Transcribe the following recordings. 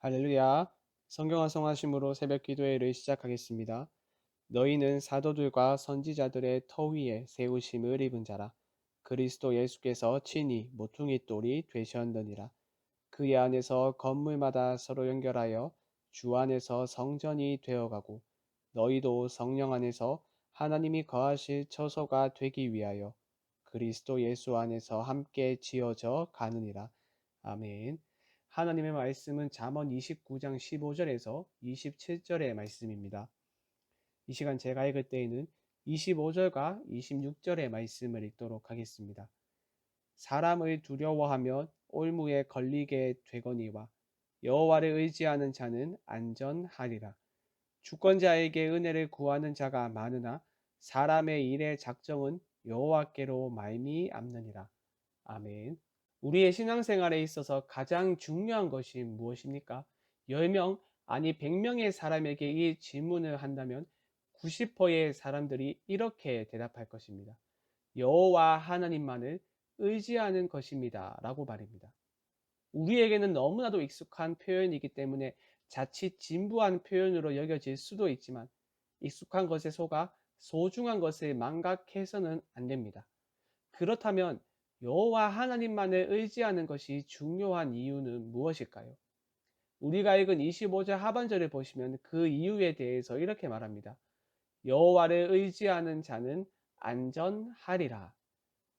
할렐루야. 성경 완성하심으로 새벽 기도회를 시작하겠습니다. 너희는 사도들과 선지자들의 터 위에 세우심을 입은 자라. 그리스도 예수께서 친히 모퉁이 돌이 되셨느니라. 그의 안에서 건물마다 서로 연결하여 주 안에서 성전이 되어가고 너희도 성령 안에서 하나님이 거하실 처소가 되기 위하여 그리스도 예수 안에서 함께 지어져 가느니라. 아멘. 하나님의 말씀은 잠언 29장 15절에서 27절의 말씀입니다. 이 시간 제가 읽을 때에는 25절과 26절의 말씀을 읽도록 하겠습니다. 사람을 두려워하면 올무에 걸리게 되거니와 여호와를 의지하는 자는 안전하리라. 주권자에게 은혜를 구하는 자가 많으나 사람의 일의 작정은 여호와께로 말미암느니라. 아멘. 우리의 신앙생활에 있어서 가장 중요한 것이 무엇입니까? 10명, 아니 100명의 사람에게 이 질문을 한다면 90%의 사람들이 이렇게 대답할 것입니다. 여호와 하나님만을 의지하는 것입니다. 라고 말입니다. 우리에게는 너무나도 익숙한 표현이기 때문에 자칫 진부한 표현으로 여겨질 수도 있지만 익숙한 것에 속아 소중한 것을 망각해서는 안 됩니다. 그렇다면 여호와 하나님만을 의지하는 것이 중요한 이유는 무엇일까요? 우리가 읽은 25절 하반절을 보시면 그 이유에 대해서 이렇게 말합니다. 여호와를 의지하는 자는 안전하리라.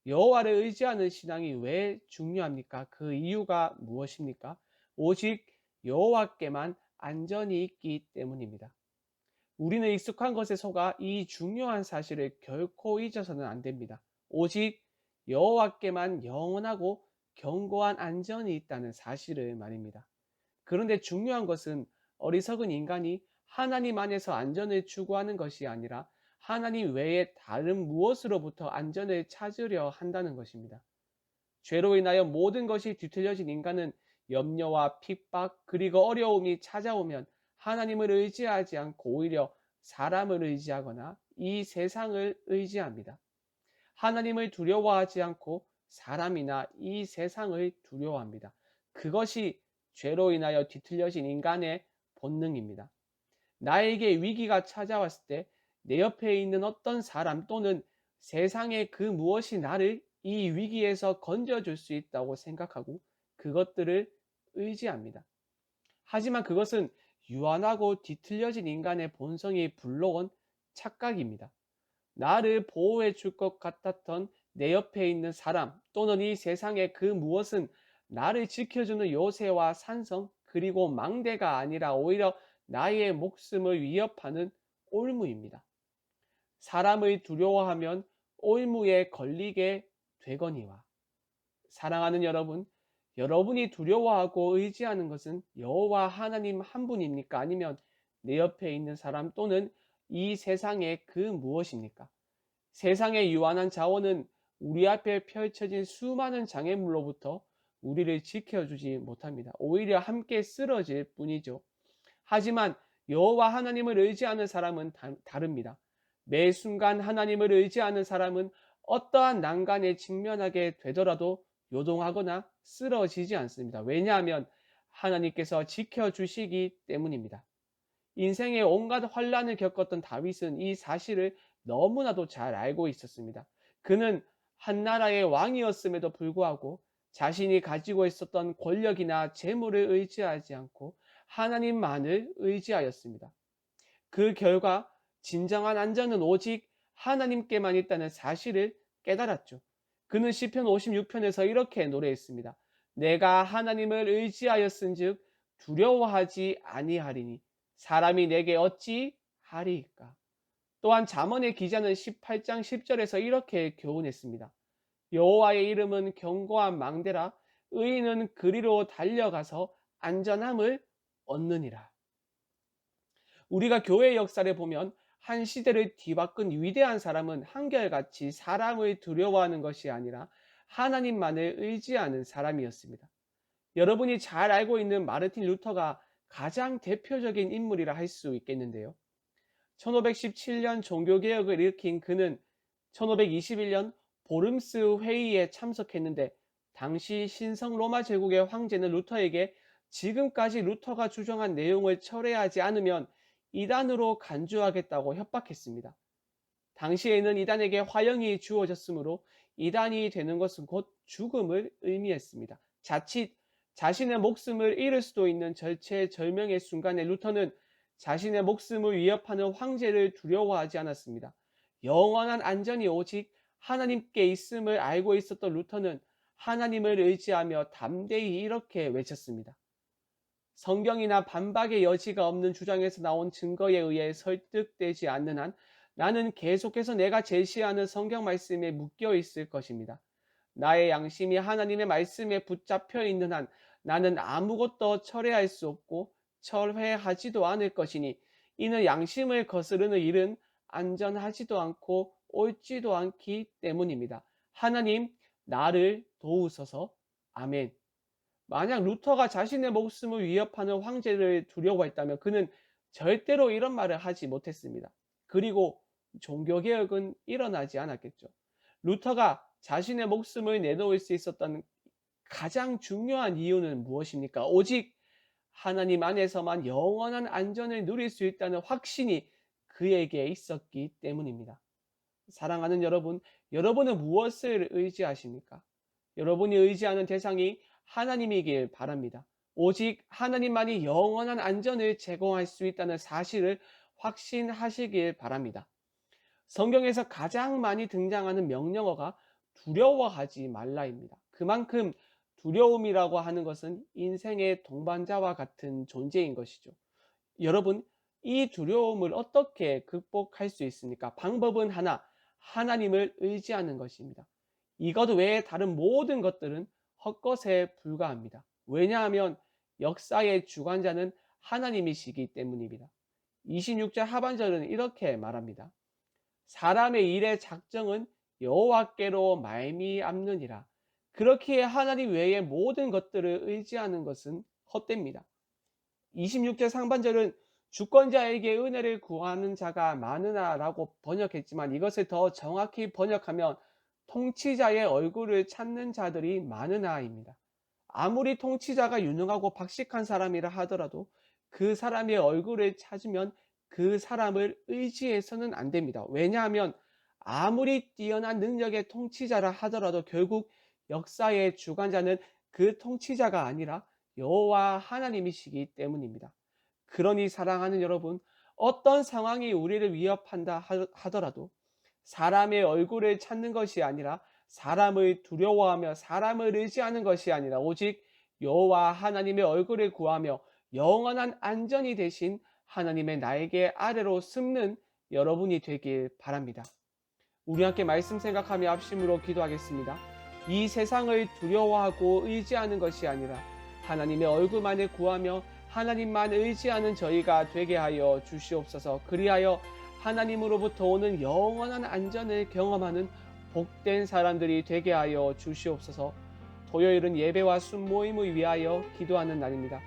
여호와를 의지하는 신앙이 왜 중요합니까? 그 이유가 무엇입니까? 오직 여호와께만 안전이 있기 때문입니다. 우리는 익숙한 것에 속아 이 중요한 사실을 결코 잊어서는 안 됩니다. 오직 여호와께만 영원하고 견고한 안전이 있다는 사실을 말입니다. 그런데 중요한 것은 어리석은 인간이 하나님 안에서 안전을 추구하는 것이 아니라 하나님 외에 다른 무엇으로부터 안전을 찾으려 한다는 것입니다. 죄로 인하여 모든 것이 뒤틀려진 인간은 염려와 핍박 그리고 어려움이 찾아오면 하나님을 의지하지 않고 오히려 사람을 의지하거나 이 세상을 의지합니다. 하나님을 두려워하지 않고 사람이나 이 세상을 두려워합니다. 그것이 죄로 인하여 뒤틀려진 인간의 본능입니다. 나에게 위기가 찾아왔을 때 내 옆에 있는 어떤 사람 또는 세상의 그 무엇이 나를 이 위기에서 건져줄 수 있다고 생각하고 그것들을 의지합니다. 하지만 그것은 유한하고 뒤틀려진 인간의 본성이 불러온 착각입니다. 나를 보호해 줄 것 같았던 내 옆에 있는 사람 또는 이 세상의 그 무엇은 나를 지켜주는 요새와 산성 그리고 망대가 아니라 오히려 나의 목숨을 위협하는 올무입니다. 사람을 두려워하면 올무에 걸리게 되거니와. 사랑하는 여러분, 여러분이 두려워하고 의지하는 것은 여호와 하나님 한 분입니까? 아니면 내 옆에 있는 사람 또는 이 세상의 그 무엇입니까? 세상의 유한한 자원은 우리 앞에 펼쳐진 수많은 장애물로부터 우리를 지켜주지 못합니다. 오히려 함께 쓰러질 뿐이죠. 하지만 여호와 하나님을 의지하는 사람은 다릅니다. 매 순간 하나님을 의지하는 사람은 어떠한 난간에 직면하게 되더라도 요동하거나 쓰러지지 않습니다. 왜냐하면 하나님께서 지켜주시기 때문입니다. 인생의 온갖 환란을 겪었던 다윗은 이 사실을 너무나도 잘 알고 있었습니다. 그는 한 나라의 왕이었음에도 불구하고 자신이 가지고 있었던 권력이나 재물을 의지하지 않고 하나님만을 의지하였습니다. 그 결과 진정한 안전은 오직 하나님께만 있다는 사실을 깨달았죠. 그는 시편 56편에서 이렇게 노래했습니다. 내가 하나님을 의지하였은즉 두려워하지 아니하리니 사람이 내게 어찌 하리이까. 또한 잠언의 기자는 18장 10절에서 이렇게 교훈했습니다. 여호와의 이름은 견고한 망대라 의인은 그리로 달려가서 안전함을 얻느니라. 우리가 교회의 역사를 보면 한 시대를 뒤바꾼 위대한 사람은 한결같이 사람을 두려워하는 것이 아니라 하나님만을 의지하는 사람이었습니다. 여러분이 잘 알고 있는 마르틴 루터가 가장 대표적인 인물이라 할 수 있겠는데요. 1517년 종교개혁을 일으킨 그는 1521년 보름스 회의에 참석했는데 당시 신성 로마 제국의 황제는 루터에게 지금까지 루터가 주장한 내용을 철회하지 않으면 이단으로 간주하겠다고 협박했습니다. 당시에는 이단에게 화형이 주어졌으므로 이단이 되는 것은 곧 죽음을 의미했습니다. 자칫 자신의 목숨을 잃을 수도 있는 절체절명의 순간에 루터는 자신의 목숨을 위협하는 황제를 두려워하지 않았습니다. 영원한 안전이 오직 하나님께 있음을 알고 있었던 루터는 하나님을 의지하며 담대히 이렇게 외쳤습니다. 성경이나 반박의 여지가 없는 주장에서 나온 증거에 의해 설득되지 않는 한 나는 계속해서 내가 제시하는 성경 말씀에 묶여 있을 것입니다. 나의 양심이 하나님의 말씀에 붙잡혀 있는 한 나는 아무것도 철회할 수 없고 철회하지도 않을 것이니 이는 양심을 거스르는 일은 안전하지도 않고 옳지도 않기 때문입니다. 하나님, 나를 도우소서. 아멘. 만약 루터가 자신의 목숨을 위협하는 황제를 두려워했다면 그는 절대로 이런 말을 하지 못했습니다. 그리고 종교개혁은 일어나지 않았겠죠. 루터가 자신의 목숨을 내놓을 수 있었던 가장 중요한 이유는 무엇입니까? 오직 하나님 안에서만 영원한 안전을 누릴 수 있다는 확신이 그에게 있었기 때문입니다. 사랑하는 여러분, 여러분은 무엇을 의지하십니까? 여러분이 의지하는 대상이 하나님이길 바랍니다. 오직 하나님만이 영원한 안전을 제공할 수 있다는 사실을 확신하시길 바랍니다. 성경에서 가장 많이 등장하는 명령어가 두려워하지 말라입니다. 그만큼 두려움이라고 하는 것은 인생의 동반자와 같은 존재인 것이죠. 여러분, 이 두려움을 어떻게 극복할 수 있습니까? 방법은 하나, 하나님을 의지하는 것입니다. 이것 외에 다른 모든 것들은 헛것에 불과합니다. 왜냐하면 역사의 주관자는 하나님이시기 때문입니다. 26절 하반절은 이렇게 말합니다. 사람의 일의 작정은 여호와께로 말미암느니라. 그렇기에 하나님 외의 모든 것들을 의지하는 것은 헛됩니다. 26절 상반절은 주권자에게 은혜를 구하는 자가 많으나 라고 번역했지만 이것을 더 정확히 번역하면 통치자의 얼굴을 찾는 자들이 많으나입니다. 아무리 통치자가 유능하고 박식한 사람이라 하더라도 그 사람의 얼굴을 찾으면 그 사람을 의지해서는 안 됩니다. 왜냐하면 아무리 뛰어난 능력의 통치자라 하더라도 결국 역사의 주관자는 그 통치자가 아니라 여호와 하나님이시기 때문입니다. 그러니 사랑하는 여러분, 어떤 상황이 우리를 위협한다 하더라도 사람의 얼굴을 찾는 것이 아니라 사람을 두려워하며 사람을 의지하는 것이 아니라 오직 여호와 하나님의 얼굴을 구하며 영원한 안전이 되신 하나님의 날개 아래로 숨는 여러분이 되길 바랍니다. 우리 함께 말씀 생각하며 합심으로 기도하겠습니다. 이 세상을 두려워하고 의지하는 것이 아니라 하나님의 얼굴만을 구하며 하나님만 의지하는 저희가 되게 하여 주시옵소서. 그리하여 하나님으로부터 오는 영원한 안전을 경험하는 복된 사람들이 되게 하여 주시옵소서. 토요일은 예배와 순모임을 위하여 기도하는 날입니다.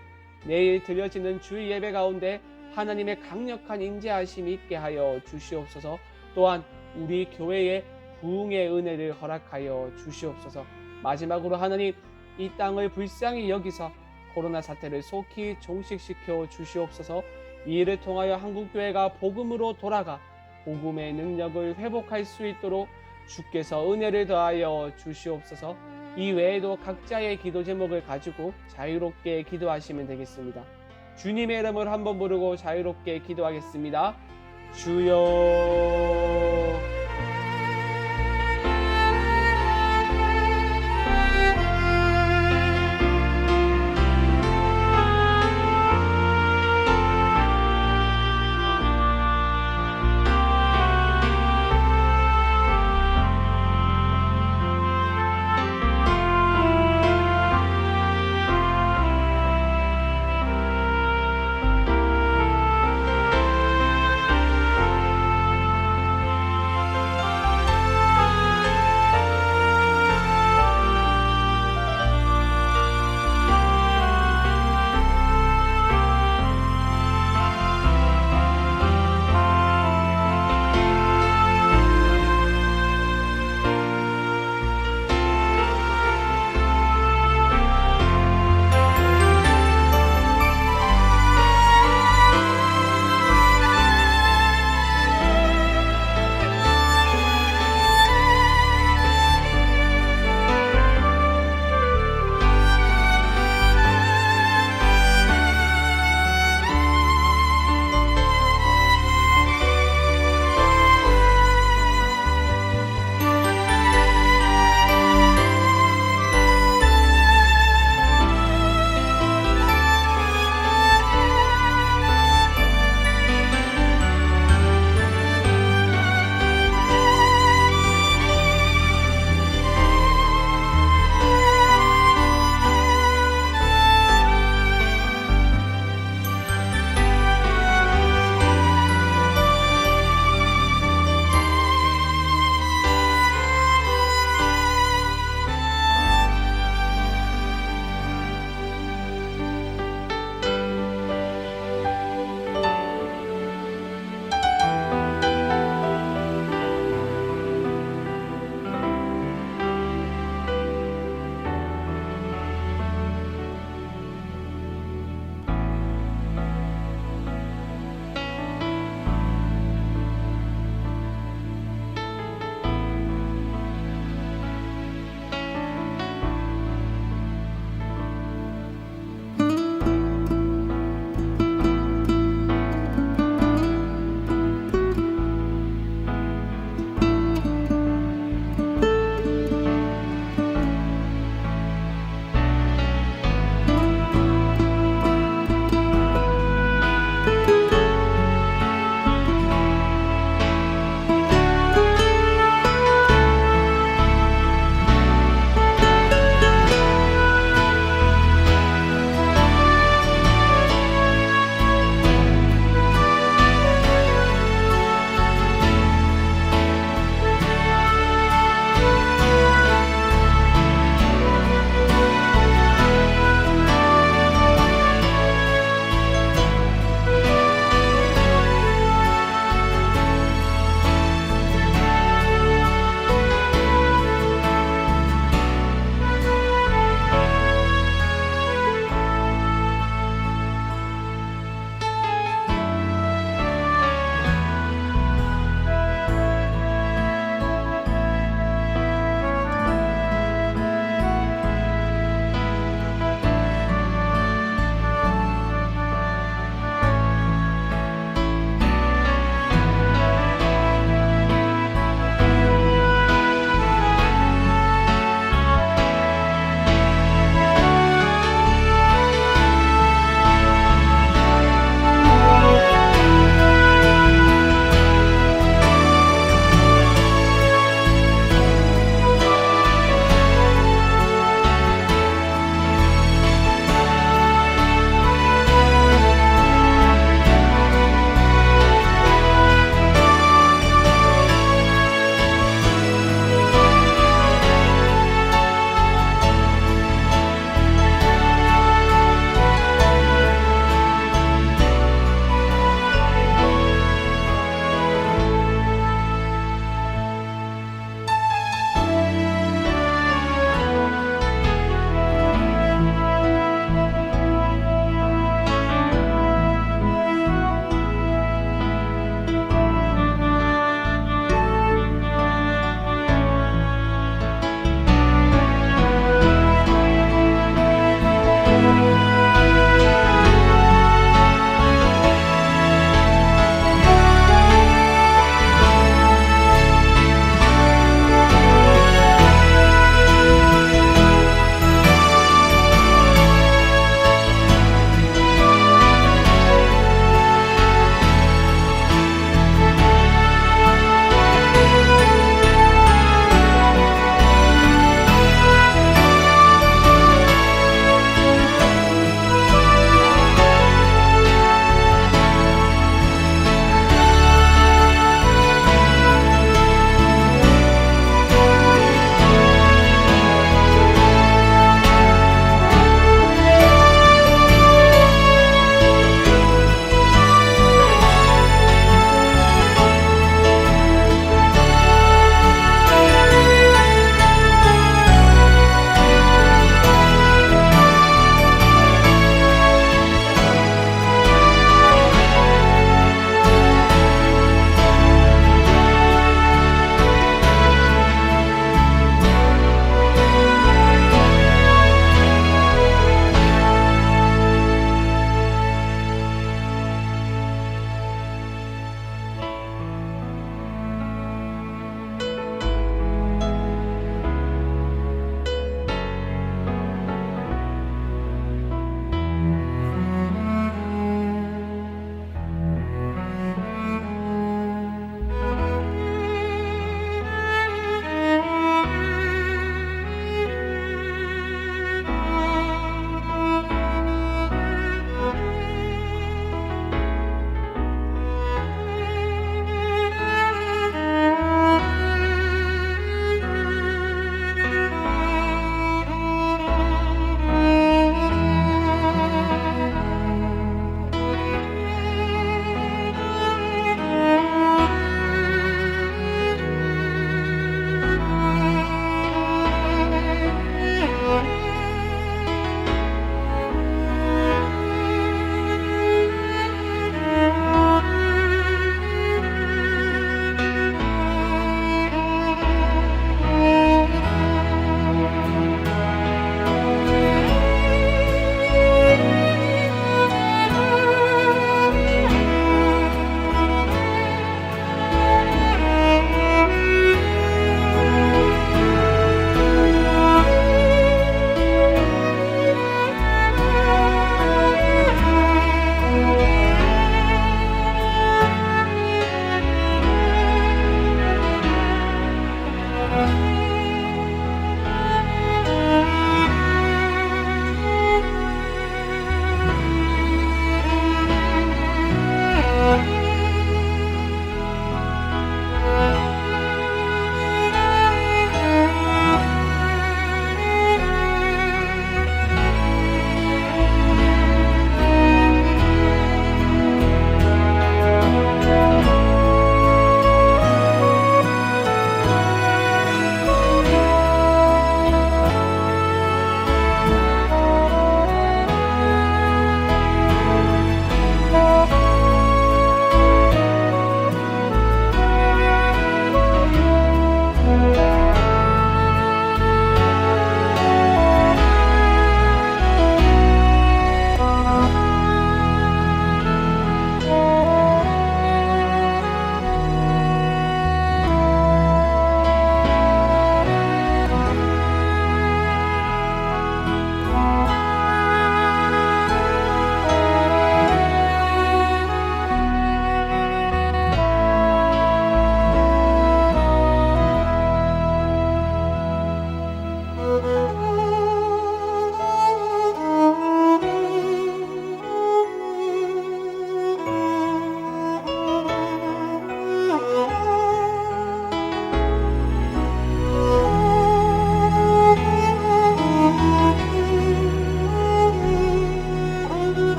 내일 드려지는 주일 예배 가운데 하나님의 강력한 인재하심이 있게 하여 주시옵소서. 또한 우리 교회에 부흥의 은혜를 허락하여 주시옵소서. 마지막으로 하나님, 이 땅을 불쌍히 여기서 코로나 사태를 속히 종식시켜 주시옵소서. 이 일을 통하여 한국교회가 복음으로 돌아가 복음의 능력을 회복할 수 있도록 주께서 은혜를 더하여 주시옵소서. 이 외에도 각자의 기도 제목을 가지고 자유롭게 기도하시면 되겠습니다. 주님의 이름을 한번 부르고 자유롭게 기도하겠습니다. 주여.